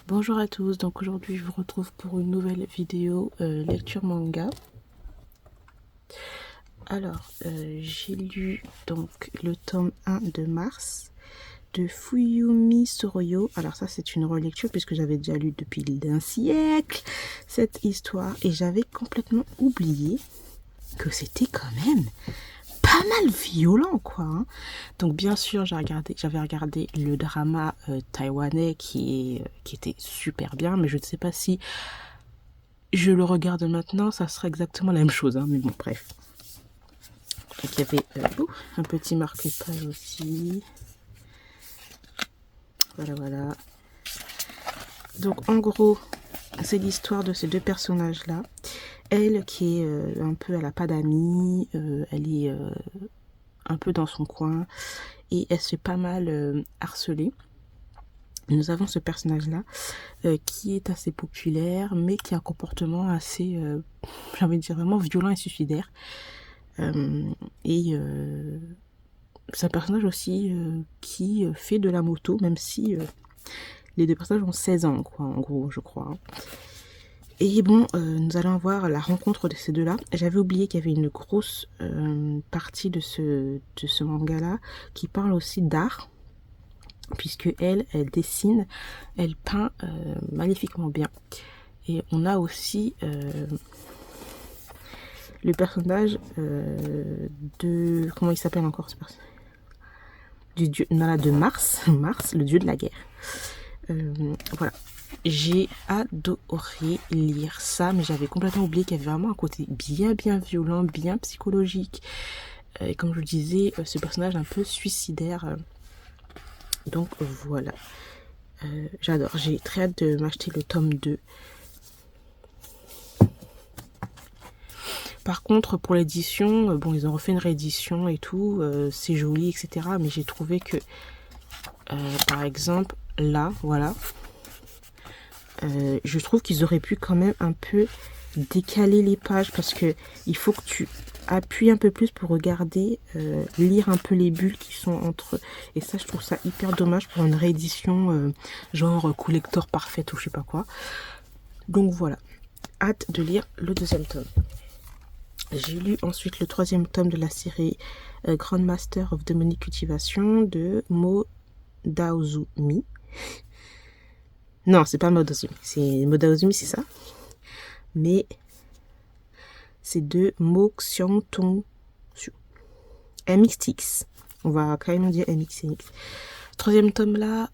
Bonjour à tous, donc aujourd'hui je vous retrouve pour une nouvelle vidéo lecture manga. Alors j'ai lu donc le tome 1 de Mars de Fuyumi Soroyo. Alors ça c'est une relecture puisque j'avais déjà lu depuis un siècle cette histoire et j'avais complètement oublié que c'était quand même pas mal violent quoi hein. Donc bien sûr j'avais regardé le drama taïwanais qui était super bien, mais je ne sais pas si je le regarde maintenant, ça sera exactement la même chose hein, mais bon bref. Donc il y avait un petit marque-page aussi, voilà. Donc en gros c'est l'histoire de ces deux personnages là. Elle qui est un peu, elle a pas d'amis, elle est un peu dans son coin et elle se fait pas mal harceler. Nous avons ce personnage-là qui est assez populaire, mais qui a un comportement assez, j'ai envie de dire vraiment violent et suicidaire. C'est un personnage aussi qui fait de la moto, même si les deux personnages ont 16 ans, quoi, en gros, je crois. Et bon, nous allons voir la rencontre de ces deux-là. J'avais oublié qu'il y avait une grosse partie de ce manga-là qui parle aussi d'art, puisque elle dessine, elle peint magnifiquement bien. Et on a aussi le personnage de... Comment il s'appelle encore ce personnage? Du dieu, non, de Mars, Mars, le dieu de la guerre. Voilà. J'ai adoré lire ça, mais j'avais complètement oublié qu'il y avait vraiment un côté bien violent, bien psychologique. Et comme je le disais, ce personnage un peu suicidaire. Donc voilà. J'adore. J'ai très hâte de m'acheter le tome 2. Par contre, pour l'édition, bon, ils ont refait une réédition et tout. C'est joli, etc. Mais j'ai trouvé que, par exemple, là, voilà. Je trouve qu'ils auraient pu quand même un peu décaler les pages parce que il faut que tu appuies un peu plus pour regarder, lire un peu les bulles qui sont entre eux. Et ça, je trouve ça hyper dommage pour une réédition genre collector parfaite ou je sais pas quoi. Donc voilà, hâte de lire le deuxième tome. J'ai lu ensuite le troisième tome de la série Grand Master of Demonic Cultivation de Modaozumi. Non, c'est pas Modaozumi, c'est Modaozumi, c'est ça. Mais c'est de Mo Xiong Tong Su. MXTX. On va quand même dire MXTX. Troisième tome là,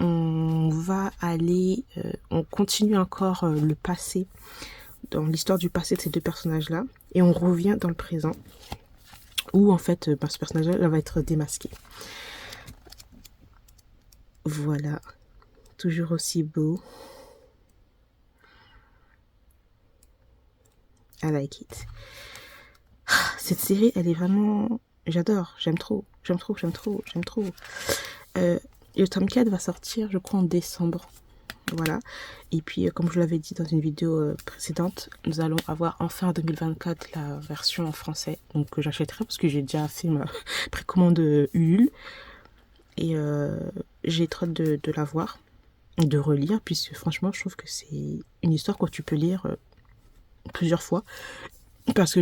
on va aller, on continue encore le passé, dans l'histoire du passé de ces deux personnages là, et on revient dans le présent, où en fait ce personnage là va être démasqué. Voilà, toujours aussi beau. I like it. Cette série, elle est vraiment... J'adore, j'aime trop. Le tome 4 va sortir, je crois, en décembre. Voilà. Et puis, comme je l'avais dit dans une vidéo précédente, nous allons avoir enfin en 2024 la version en français. Donc, j'achèterai parce que j'ai déjà fait ma précommande Ulule. Et j'ai trop hâte de la voir, de relire, puisque franchement, je trouve que c'est une histoire que tu peux lire plusieurs fois. Parce que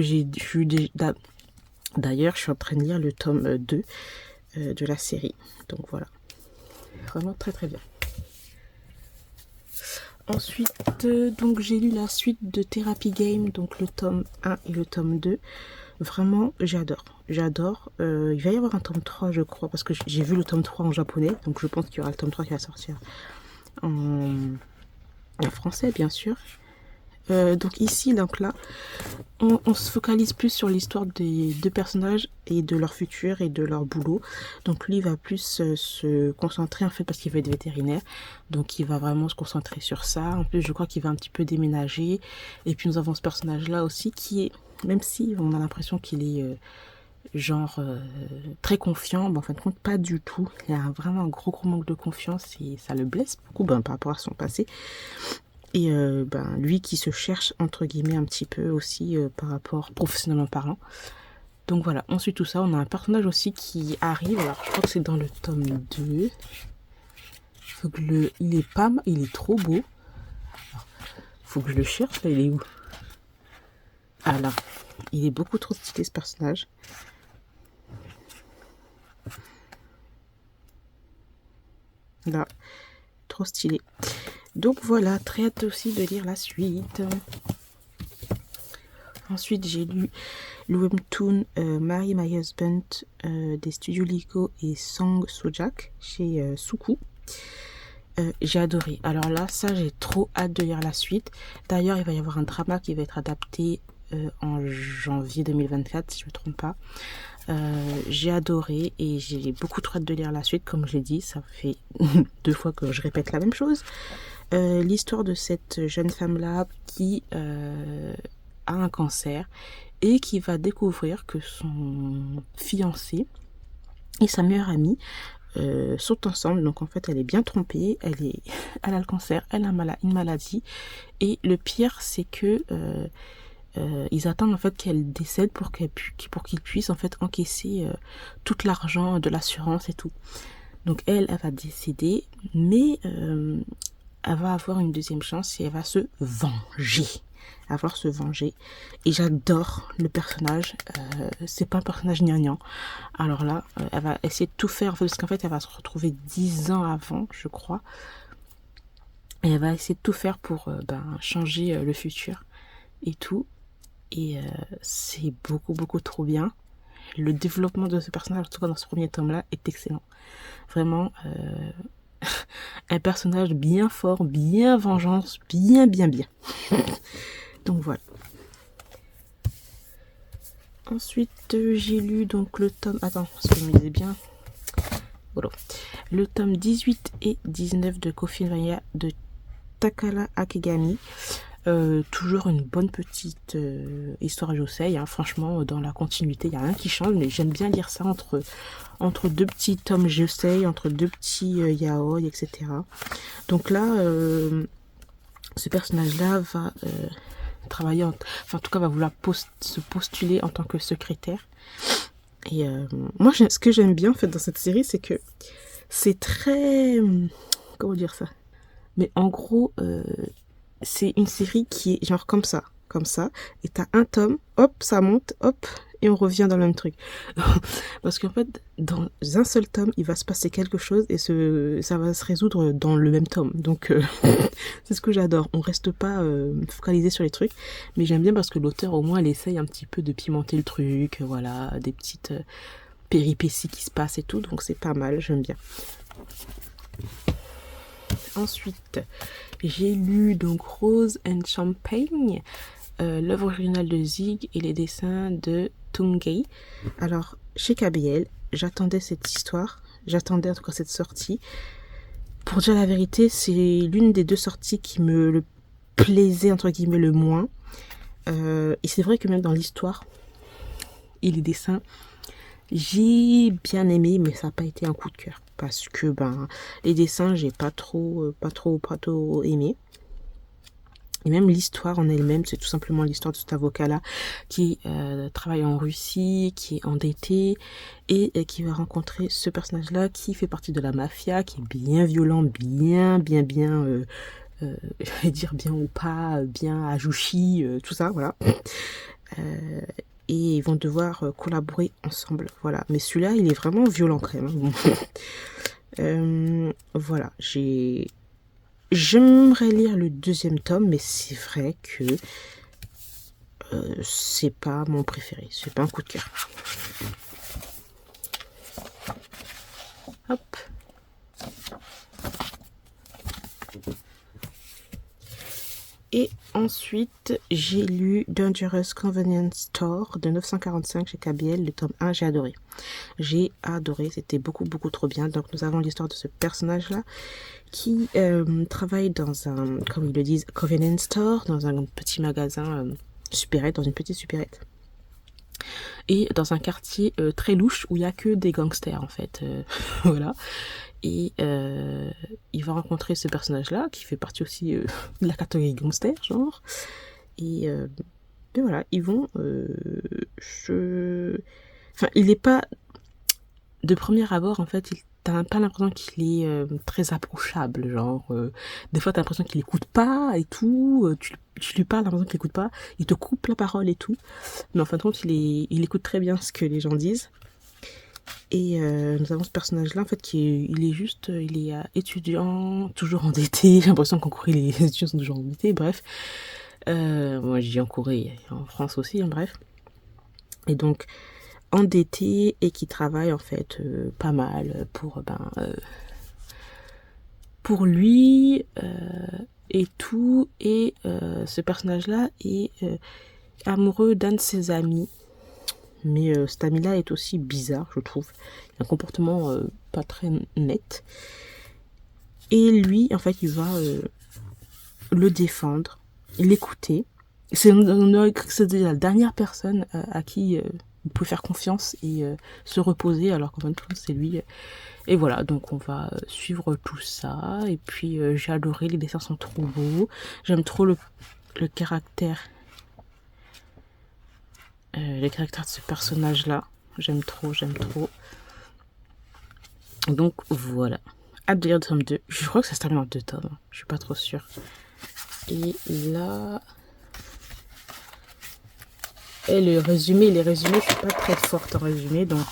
d'ailleurs, je suis en train de lire le tome 2 de la série. Donc voilà. Vraiment très bien. Ensuite, donc j'ai lu la suite de Therapy Game, donc le tome 1 et le tome 2. Vraiment, j'adore. Il va y avoir un tome 3, je crois, parce que j'ai vu le tome 3 en japonais. Donc je pense qu'il y aura le tome 3 qui va sortir en français, bien sûr. Donc ici, donc là, on se focalise plus sur l'histoire des deux personnages et de leur futur et de leur boulot. Donc lui, il va plus se concentrer, en fait, parce qu'il va être vétérinaire. Donc il va vraiment se concentrer sur ça. En plus, je crois qu'il va un petit peu déménager. Et puis nous avons ce personnage-là aussi qui est, même si on a l'impression qu'il est très confiant, en fin de compte, pas du tout. Il a vraiment un gros manque de confiance et ça le blesse beaucoup par rapport à son passé. Et lui qui se cherche entre guillemets un petit peu aussi par rapport professionnellement parlant. Donc voilà, ensuite tout ça, on a un personnage aussi qui arrive, alors je crois que c'est dans le tome 2. Faut que il est pas mal, il est trop beau. Faut que je le cherche, là, il est où? Ah là, il est beaucoup trop stylé ce personnage. Là, trop stylé. Donc voilà, très hâte aussi de lire la suite. Ensuite, j'ai lu le webtoon Marry My Husband des studios Lico et Song Sojak chez Suku. J'ai adoré. Alors là, ça, j'ai trop hâte de lire la suite. D'ailleurs, il va y avoir un drama qui va être adapté en janvier 2024, si je ne me trompe pas. J'ai adoré et j'ai beaucoup trop hâte de lire la suite. Comme je l'ai dit, ça fait 2 fois que je répète la même chose. L'histoire de cette jeune femme-là qui a un cancer et qui va découvrir que son fiancé et sa meilleure amie sont ensemble. Donc en fait elle est bien trompée, elle a le cancer, elle a une maladie, et le pire c'est que ils attendent en fait qu'elle décède pour qu'ils puissent en fait encaisser tout l'argent de l'assurance et tout. Donc elle va décéder, mais elle va avoir une deuxième chance et elle va se venger. Et j'adore le personnage. C'est pas un personnage gnangnan. Alors là, elle va essayer de tout faire, parce qu'en fait elle va se retrouver 10 ans avant, je crois, et elle va essayer de tout faire pour changer le futur et tout. Et c'est beaucoup trop bien. Le développement de ce personnage, en tout cas dans ce premier tome là, est excellent. Vraiment un personnage bien fort, bien vengeance, bien. Donc voilà. Ensuite, j'ai lu donc le tome... Attends, parce que je me disais bien... Voilà. Le tome 18 et 19 de Kofinya de Takara Akegami. Toujours une bonne petite histoire Josei. Hein. Franchement, dans la continuité, il n'y a rien qui change. Mais j'aime bien lire ça entre 2 petits tomes Josei, entre 2 petits yaoi, etc. Donc là, ce personnage-là va... travailler, enfin en tout cas va vouloir se postuler en tant que secrétaire. Et moi ce que j'aime bien en fait dans cette série, c'est que c'est très, comment dire ça, mais en gros c'est une série qui est genre comme ça, et t'as un tome, hop ça monte, hop, et on revient dans le même truc. Parce qu'en fait dans un seul tome il va se passer quelque chose et ça va se résoudre dans le même tome. Donc c'est ce que j'adore. On reste pas focalisé sur les trucs, mais j'aime bien parce que l'auteur au moins elle essaye un petit peu de pimenter le truc, voilà, des petites péripéties qui se passent et tout, donc c'est pas mal, j'aime bien. Ensuite, j'ai lu donc Rose and Champagne, l'œuvre originale de Zig et les dessins de Tungei. Alors, chez KBL, j'attendais cette histoire, j'attendais en tout cas cette sortie. Pour dire la vérité, c'est l'une des 2 sorties qui me le plaisait entre guillemets le moins. Et c'est vrai que même dans l'histoire et les dessins, j'ai bien aimé, mais ça n'a pas été un coup de cœur. Parce que les dessins, j'ai pas trop aimé. Et même l'histoire en elle-même, c'est tout simplement l'histoire de cet avocat-là qui travaille en Russie, qui est endetté et qui va rencontrer ce personnage-là qui fait partie de la mafia, qui est bien violent, bien, j'allais dire bien ou pas, bien ajouchi, tout ça, voilà. Et ils vont devoir collaborer ensemble, voilà. Mais celui-là, il est vraiment violent quand même. Voilà, j'aimerais lire le 2e tome, mais c'est vrai que c'est pas mon préféré, c'est pas un coup de cœur. Hop. Et ensuite, j'ai lu Dangerous Convenience Store de 945 chez KBL, le tome 1, j'ai adoré, c'était beaucoup trop bien. Donc nous avons l'histoire de ce personnage-là qui travaille dans un, comme ils le disent, Convenience Store, dans un petit magasin supérette, dans une petite supérette. Et dans un quartier très louche où il n'y a que des gangsters en fait. Voilà. Et il va rencontrer ce personnage-là qui fait partie aussi de la catégorie gangster, genre. Et voilà, ils vont... Enfin, il n'est pas... De premier abord, en fait, il t'as pas l'impression qu'il est très approchable, genre des fois t'as l'impression qu'il écoute pas et tout, tu lui parles, t'as l'impression qu'il écoute pas, il te coupe la parole et tout, mais en fin de compte il écoute très bien ce que les gens disent. Et nous avons ce personnage là en fait il est étudiant, toujours endetté, j'ai l'impression qu'en Corée les étudiants sont toujours endettés, bref. Moi je dis en Corée, en France aussi, hein, bref. Et donc endetté et qui travaille en fait pas mal pour lui et tout. Et ce personnage là est amoureux d'un de ses amis, mais cet ami là est aussi bizarre, je trouve. Il a un comportement pas très net, et lui en fait il va le défendre, l'écouter. C'est la dernière personne à qui vous pouvez faire confiance et se reposer, alors qu'en même temps c'est lui. Et voilà, donc on va suivre tout ça. Et puis j'ai adoré, les dessins sont trop beaux. J'aime trop le caractère. Le caractère de ce personnage là. J'aime trop, j'aime trop. Donc voilà. Hâte de lire le tome 2. Je crois que ça se termine en 2 tomes. Je suis pas trop sûre. Et là. Et les résumés, je suis pas très forte en résumé, donc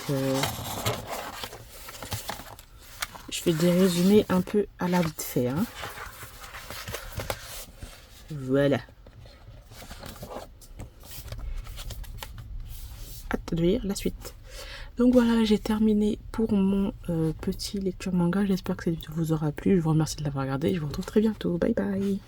je fais des résumés un peu à la vite fait, hein. Voilà. Hâte de lire la suite. Donc voilà, j'ai terminé pour mon petit lecture manga. J'espère que cette vidéo vous aura plu. Je vous remercie de l'avoir regardé. Je vous retrouve très bientôt. Bye bye.